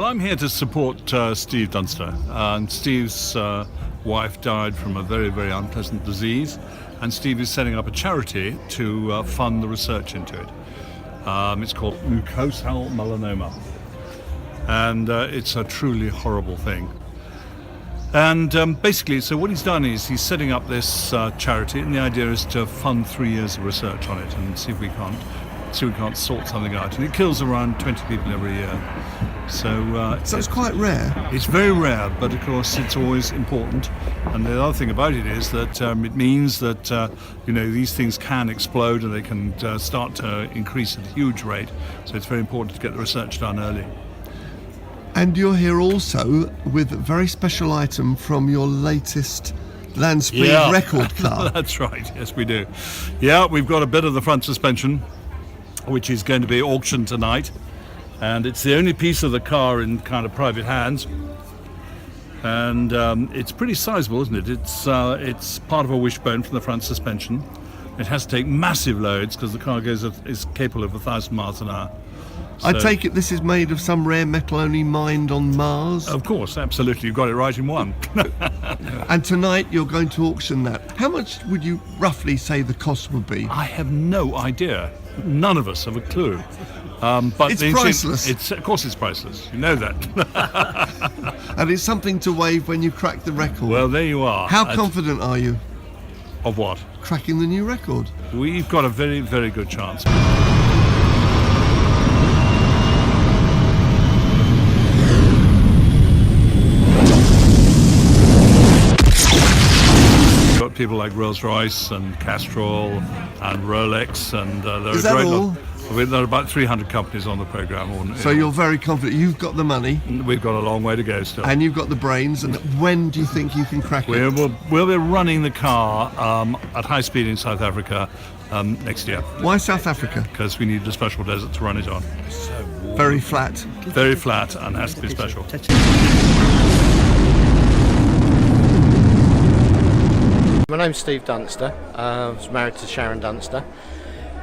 I'm here to support Steve Dunster. And Steve's wife died from a very, very unpleasant disease, and Steve is setting up a charity to fund the research into it. It's called mucosal melanoma, and it's a truly horrible thing. And basically, so what he's done is he's setting up this charity, and the idea is to fund 3 years of research on it and see if we can't sort something out. And it kills around 20 people every year. So it's quite rare. It's very rare, but of course it's always important. And the other thing about it is that it means that these things can explode and they can start to increase at a huge rate. So it's very important to get the research done early. And you're here also with a very special item from your latest land speed record car. That's right, yes we do. Yeah, we've got a bit of the front suspension, which is going to be auctioned tonight. And it's the only piece of the car in kind of private hands. And it's pretty sizable, isn't it? It's part of a wishbone from the front suspension. It has to take massive loads because the car is capable of 1,000 miles an hour. So, I take it this is made of some rare metal only mined on Mars? Of course, absolutely. You've got it right in one. And tonight you're going to auction that. How much would you roughly say the cost would be? I have no idea. None of us have a clue. But it's priceless. Of course it's priceless. You know that. And it's something to wave when you crack the record. Well, there you are. How confident are you? Of what? Cracking the new record. We've got a very, very good chance. People like Rolls-Royce and Castrol and Rolex, and is that all? There are about 300 companies on the programme. So you're very confident. You've got the money. We've got a long way to go still. And you've got the brains. And when do you think you can crack it? We'll be running the car at high speed in South Africa next year. Why South Africa? Because we need a special desert to run it on. Very flat. Very flat and has to be special. My name's Steve Dunster. I was married to Sharon Dunster.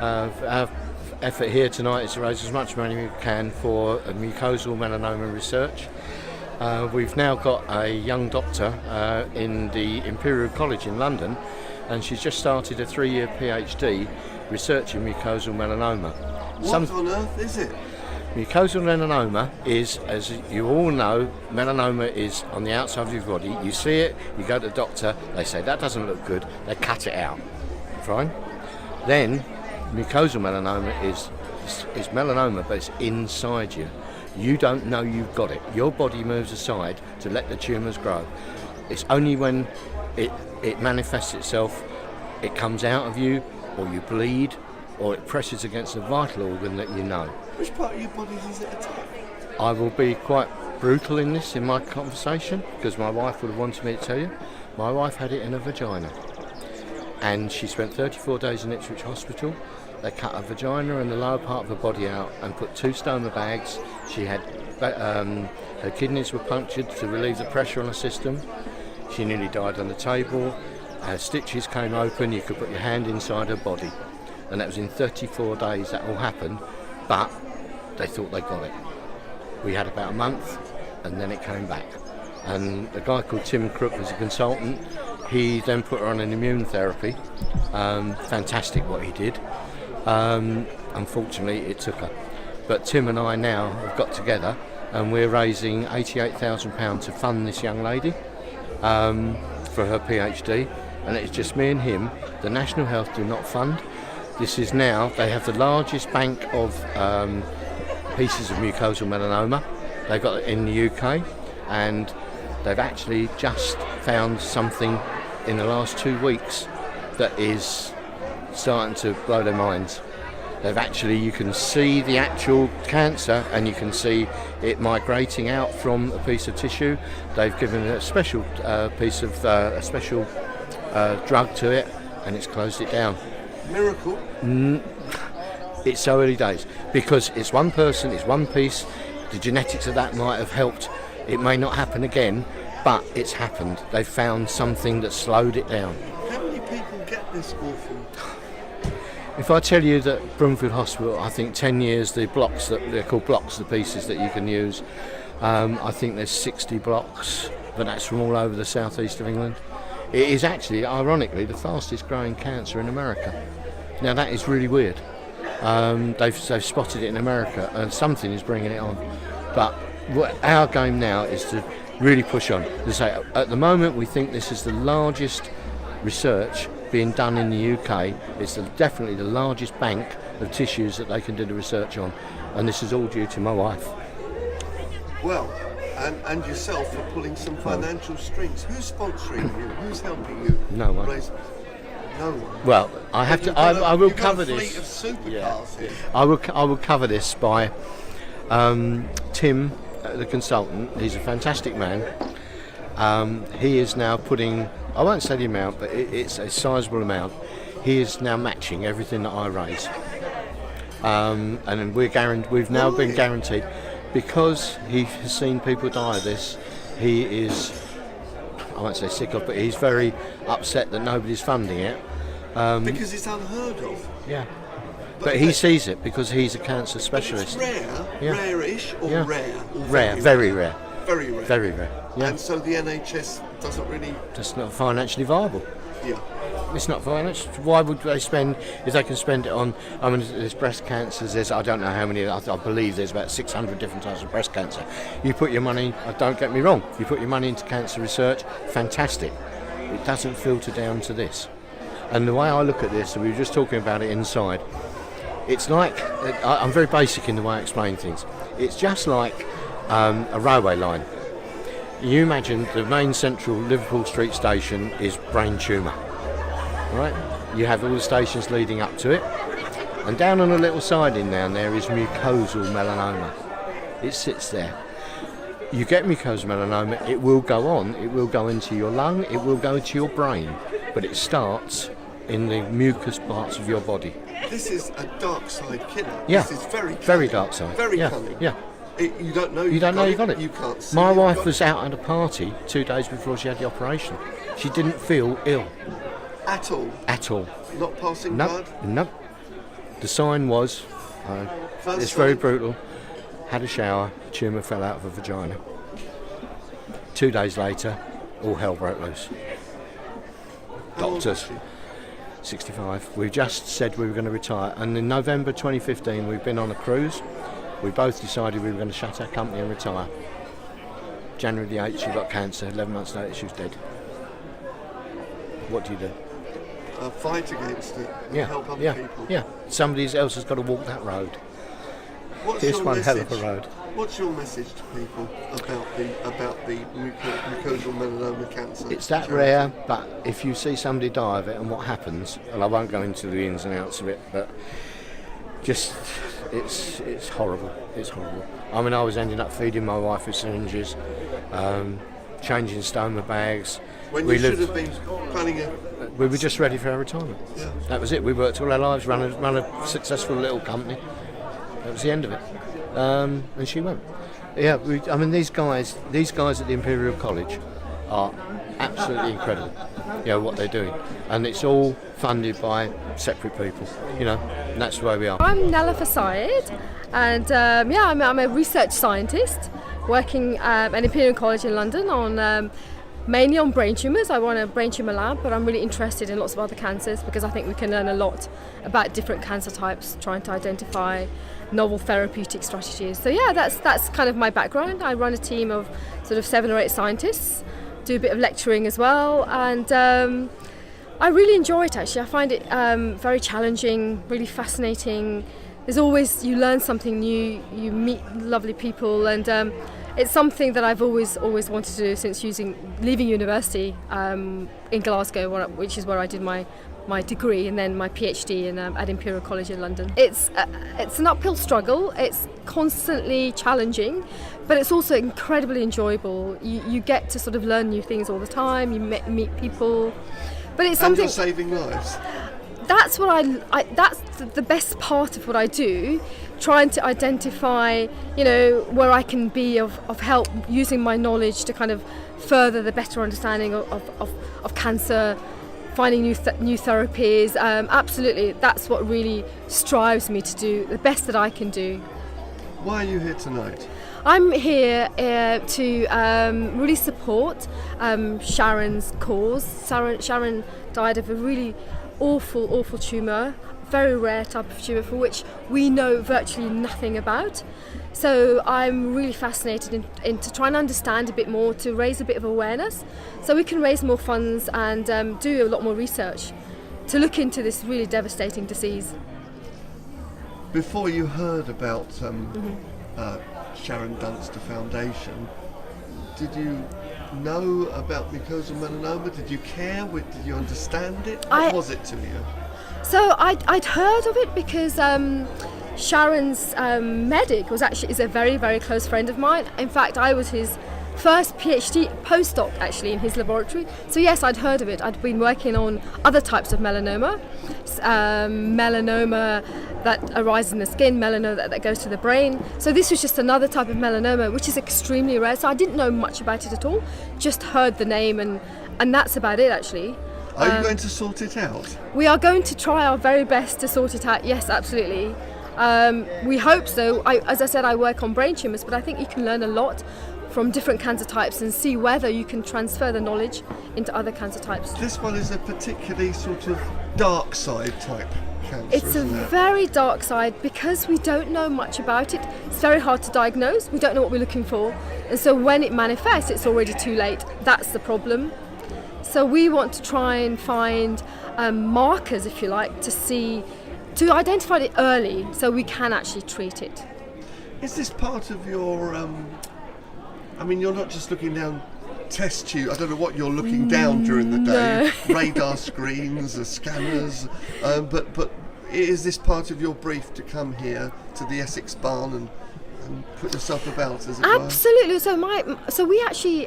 Our effort here tonight is to raise as much money as we can for mucosal melanoma research. We've now got a young doctor in the Imperial College in London, and she's just started a 3-year PhD researching mucosal melanoma. What on earth is it? Mucosal melanoma is, as you all know, melanoma is on the outside of your body. You see it, you go to the doctor, they say that doesn't look good, they cut it out. Fine? Then mucosal melanoma is melanoma, but it's inside you. You don't know you've got it. Your body moves aside to let the tumours grow. It's only when it manifests itself, it comes out of you, or you bleed, or it presses against a vital organ that you know. Which part of your body does it attack? I will be quite brutal in this in my conversation, because my wife would have wanted me to tell you. My wife had it in her vagina, and she spent 34 days in Ipswich Hospital. They cut her vagina and the lower part of her body out and put 2 stoma bags. She had her kidneys were punctured to relieve the pressure on her system. She nearly died on the table. Her stitches came open. You could put your hand inside her body, and that was in 34 days that all happened. But they thought they got it. We had about a month, and then it came back. And a guy called Tim Crook was a consultant. He then put her on an immune therapy. Fantastic what he did. Unfortunately, it took her. But Tim and I now have got together, and we're raising £88,000 to fund this young lady for her PhD. And it's just me and him. The National Health do not fund. This is now, they have the largest bank of pieces of mucosal melanoma. They've got it in the UK, and they've actually just found something in the last 2 weeks that is starting to blow their minds. They've actually, you can see the actual cancer, and you can see it migrating out from a piece of tissue. They've given a special piece of a special drug to it, and it's closed it down. Miracle? It's so early days, because it's one person, it's one piece. The genetics of that might have helped. It may not happen again, but it's happened. They've found something that slowed it down. How many people get this orphan? If I tell you that Broomfield Hospital, I think 10 years, the blocks, that they're called blocks, the pieces that you can use, I think there's 60 blocks, but that's from all over the southeast of England. It is actually, ironically, the fastest growing cancer in America. Now that is really weird. They've spotted it in America, and something is bringing it on. But our game now is to really push on. To say, at the moment, we think this is the largest research being done in the UK. It's definitely the largest bank of tissues that they can do the research on, and this is all due to my wife. Well, and yourself for pulling some financial strings. Who's sponsoring you? Who's helping you? No one. No one. Well, I have to. I will cover this. this. Fleet of supercars here. I will cover this by Tim, the consultant. He's a fantastic man. He is now putting. I won't say the amount, but it's a sizable amount. He is now matching everything that I raise, and we've now been guaranteed, because he has seen people die of this. He is, I won't say sick of, but he's very upset that nobody's funding it. Because it's unheard of. Yeah. But he sees it because he's a cancer specialist. It's rare, rare-ish, or rare? Or rare, very rare. Very rare. Very rare. Yeah. And so the NHS doesn't really. It's not financially viable. Yeah. It's not financial. Why would they spend, if they can spend it on, I mean, there's breast cancers, there's, I don't know how many, I believe there's about 600 different types of breast cancer. You put your money, don't get me wrong, you put your money into cancer research, fantastic. It doesn't filter down to this. And the way I look at this, and we were just talking about it inside, it's like, I'm very basic in the way I explain things. It's just like a railway line. You imagine the main central Liverpool Street station is brain tumour. Right? You have all the stations leading up to it, and down on a little siding down there is mucosal melanoma. It sits there. You get mucosal melanoma, it will go on, it will go into your lung, it will go into your brain, but it starts in the mucous parts of your body. This is a dark side killer. Yeah. This is very cunning. Very dark side. Very cunning. Yeah. You don't know you got it. You can't see My it. wife was out at a party 2 days before she had the operation. She didn't feel ill. At all? At all. Not passing blood? No. The sign was, it's very brutal, had a shower, tumour fell out of her vagina. 2 days later, all hell broke loose. Doctors, 65. We just said we were going to retire, and in November 2015 we've been on a cruise. We both decided we were going to shut our company and retire. January the 8th she got cancer, 11 months later she was dead. What do you do? Fight against it and help other people. Yeah, somebody else has got to walk that road. It's one hell of a road. What's your message to people about the mucosal melanoma cancer? It's that rare, but if you see somebody die of it and what happens, and I won't go into the ins and outs of it, but just it's horrible. It's horrible. I mean, I was ending up feeding my wife with syringes, changing stoma bags. When you should have been planning we were just ready for our retirement. Yeah. That was it. We worked all our lives, run a successful little company. That was the end of it. And she went. Yeah, I mean, these guys at the Imperial College are absolutely incredible. You know what they're doing, and it's all funded by separate people. You know, and that's the way we are. I'm Nella Fasaid, and I'm a research scientist working at Imperial College in London on. Mainly on brain tumours. I run a brain tumour lab, but I'm really interested in lots of other cancers because I think we can learn a lot about different cancer types, trying to identify novel therapeutic strategies. So yeah, that's kind of my background. I run a team of sort of 7 or 8 scientists, do a bit of lecturing as well, and I really enjoy it actually. I find it very challenging, really fascinating. There's always, you learn something new, you meet lovely people, and it's something that I've always wanted to do since leaving university in Glasgow, which is where I did my degree and then my PhD at Imperial College in London. It's an uphill struggle. It's constantly challenging, but it's also incredibly enjoyable. You get to sort of learn new things all the time. You meet people, but it's something. And you're saving lives. That's what that's the best part of what I do, trying to identify, where I can be of help, using my knowledge to kind of further the better understanding of cancer, finding new therapies. Absolutely, that's what really strives me to do the best that I can do. Why are you here tonight? I'm here to really support Sharon's cause. Sharon died of a really awful tumour, very rare type of tumour for which we know virtually nothing about. So I'm really fascinated in to try and understand a bit more, to raise a bit of awareness so we can raise more funds and do a lot more research to look into this really devastating disease. Before you heard about Sharon Dunster Foundation, did you know about mucosal melanoma? Did you care? Did you understand it? What was it to you? So I'd heard of it because Sharon's medic is a very, very close friend of mine. In fact, I was his first PhD postdoc actually in his laboratory. So yes, I'd heard of it. I'd been working on other types of melanoma, melanoma that arises in the skin, melanoma that goes to the brain. So this was just another type of melanoma, which is extremely rare. So I didn't know much about it at all. Just heard the name, and that's about it actually. Are you going to sort it out? We are going to try our very best to sort it out. Yes, absolutely. We hope so. As I said, I work on brain tumours, but I think you can learn a lot from different cancer types and see whether you can transfer the knowledge into other cancer types. This one is a particularly sort of dark side type cancer. It's a very dark side because we don't know much about it. It's very hard to diagnose. We don't know what we're looking for. And so when it manifests, it's already too late. That's the problem. So we want to try and find markers, if you like, to identify it early so we can actually treat it. Is this part of your, I mean, you're not just looking down test tube, I don't know what you're looking down during the day, radar screens, scanners, but is this part of your brief to come here to the Essex barn and put yourself about, as it were? Absolutely. So we actually,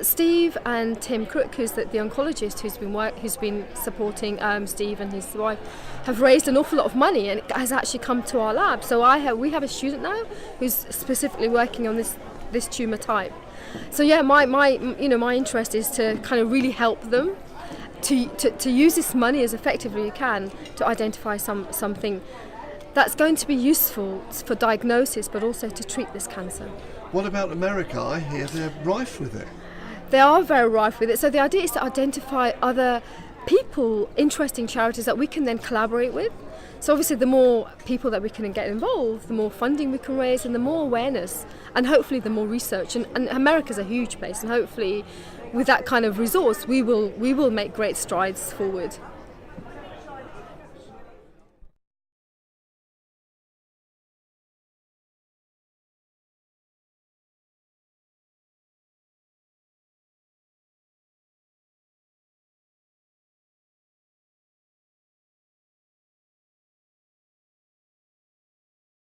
Steve and Tim Crook, who's the oncologist who's been supporting Steve and his wife, have raised an awful lot of money, and it has actually come to our lab. So we have a student now who's specifically working on this tumour type. So yeah, my interest is to kind of really help them to use this money as effectively as you can to identify something that's going to be useful for diagnosis, but also to treat this cancer. What about America? I hear they're rife with it. They are very rife with it. So the idea is to identify other people, interesting charities that we can then collaborate with. So obviously the more people that we can get involved, the more funding we can raise and the more awareness and hopefully the more research. And America's a huge place, and hopefully with that kind of resource we will make great strides forward.